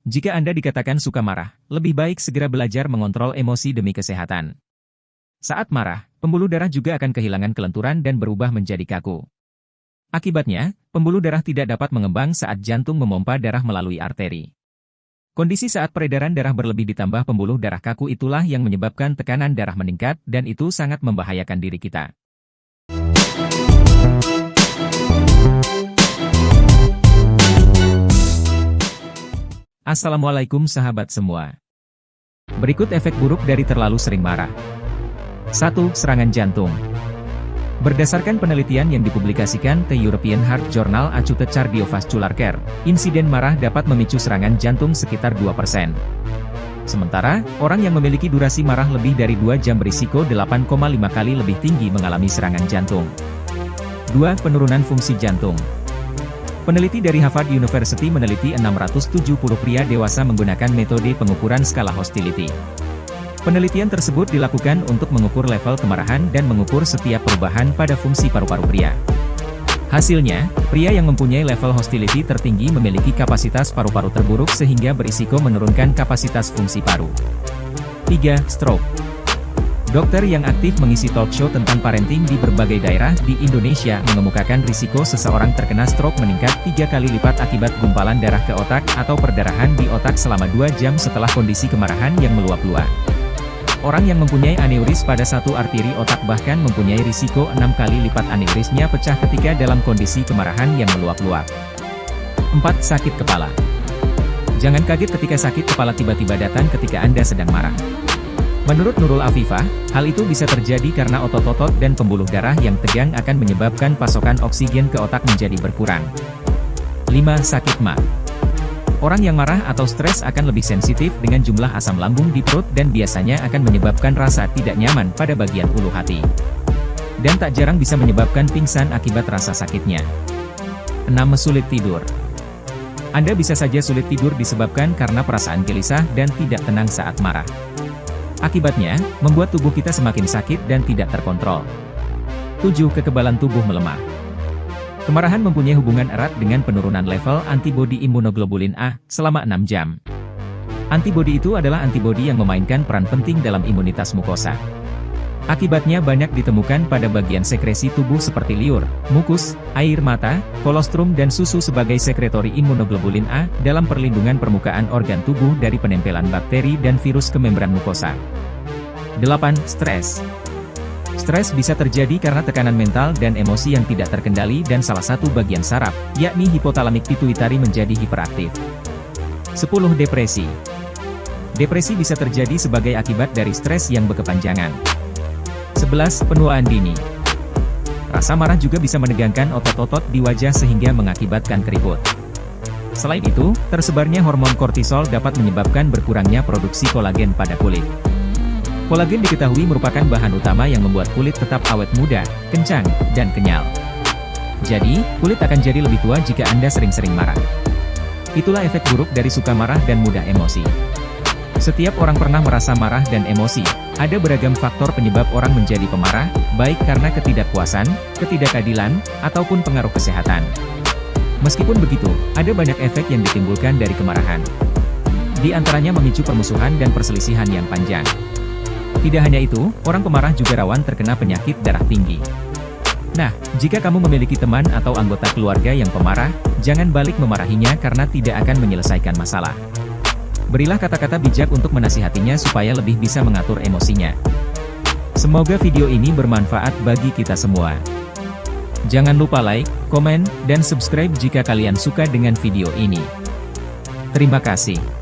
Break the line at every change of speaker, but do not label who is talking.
Jika Anda dikatakan suka marah, lebih baik segera belajar mengontrol emosi demi kesehatan. Saat marah, pembuluh darah juga akan kehilangan kelenturan dan berubah menjadi kaku. Akibatnya, pembuluh darah tidak dapat mengembang saat jantung memompa darah melalui arteri. Kondisi saat peredaran darah berlebih ditambah pembuluh darah kaku itulah yang menyebabkan tekanan darah meningkat dan itu sangat membahayakan diri kita. Assalamualaikum sahabat semua. Berikut efek buruk dari terlalu sering marah. 1. Serangan jantung. Berdasarkan penelitian yang dipublikasikan ke European Heart Journal Acute Cardiovascular Care, insiden marah dapat memicu serangan jantung sekitar 2%. Sementara, orang yang memiliki durasi marah lebih dari 2 jam berisiko 8,5 kali lebih tinggi mengalami serangan jantung. 2. Penurunan fungsi jantung. Peneliti dari Harvard University meneliti 670 pria dewasa menggunakan metode pengukuran skala hostility. Penelitian tersebut dilakukan untuk mengukur level kemarahan dan mengukur setiap perubahan pada fungsi paru-paru pria. Hasilnya, pria yang mempunyai level hostility tertinggi memiliki kapasitas paru-paru terburuk sehingga berisiko menurunkan kapasitas fungsi paru. 3. Stroke. Dokter yang aktif mengisi talk show tentang parenting di berbagai daerah di Indonesia mengemukakan risiko seseorang terkena stroke meningkat 3 kali lipat akibat gumpalan darah ke otak atau perdarahan di otak selama 2 jam setelah kondisi kemarahan yang meluap-luap. Orang yang mempunyai aneuris pada satu arteri otak bahkan mempunyai risiko 6 kali lipat aneurisnya pecah ketika dalam kondisi kemarahan yang meluap-luap. 4. Sakit kepala. Jangan kaget ketika sakit kepala tiba-tiba datang ketika Anda sedang marah. Menurut Nurul Afifah, hal itu bisa terjadi karena otot-otot dan pembuluh darah yang tegang akan menyebabkan pasokan oksigen ke otak menjadi berkurang. 5. Sakit MA. Orang yang marah atau stres akan lebih sensitif dengan jumlah asam lambung di perut dan biasanya akan menyebabkan rasa tidak nyaman pada bagian ulu hati. Dan tak jarang bisa menyebabkan pingsan akibat rasa sakitnya. 6. Sulit tidur. Anda bisa saja sulit tidur disebabkan karena perasaan gelisah dan tidak tenang saat marah. Akibatnya, membuat tubuh kita semakin sakit dan tidak terkontrol. 7. Kekebalan tubuh melemah. Kemarahan mempunyai hubungan erat dengan penurunan level antibodi imunoglobulin A selama 6 jam. Antibodi itu adalah antibodi yang memainkan peran penting dalam imunitas mukosa. Akibatnya banyak ditemukan pada bagian sekresi tubuh seperti liur, mukus, air mata, kolostrum dan susu sebagai sekretori imunoglobulin A dalam perlindungan permukaan organ tubuh dari penempelan bakteri dan virus ke membran mukosa. 8. Stres. Stres bisa terjadi karena tekanan mental dan emosi yang tidak terkendali dan salah satu bagian saraf, yakni hipotalamik pituitari menjadi hiperaktif. 10. Depresi. Depresi bisa terjadi sebagai akibat dari stres yang berkepanjangan. 11. Penuaan dini. Rasa marah juga bisa menegangkan otot-otot di wajah sehingga mengakibatkan keriput. Selain itu, tersebarnya hormon kortisol dapat menyebabkan berkurangnya produksi kolagen pada kulit. Kolagen diketahui merupakan bahan utama yang membuat kulit tetap awet muda, kencang, dan kenyal. Jadi, kulit akan jadi lebih tua jika Anda sering-sering marah. Itulah efek buruk dari suka marah dan mudah emosi. Setiap orang pernah merasa marah dan emosi. Ada beragam faktor penyebab orang menjadi pemarah, baik karena ketidakpuasan, ketidakadilan, ataupun pengaruh kesehatan. Meskipun begitu, ada banyak efek yang ditimbulkan dari kemarahan. Di antaranya memicu permusuhan dan perselisihan yang panjang. Tidak hanya itu, orang pemarah juga rawan terkena penyakit darah tinggi. Nah, jika kamu memiliki teman atau anggota keluarga yang pemarah, jangan balik memarahinya karena tidak akan menyelesaikan masalah. Berilah kata-kata bijak untuk menasihatinya supaya lebih bisa mengatur emosinya. Semoga video ini bermanfaat bagi kita semua. Jangan lupa like, komen, dan subscribe jika kalian suka dengan video ini. Terima kasih.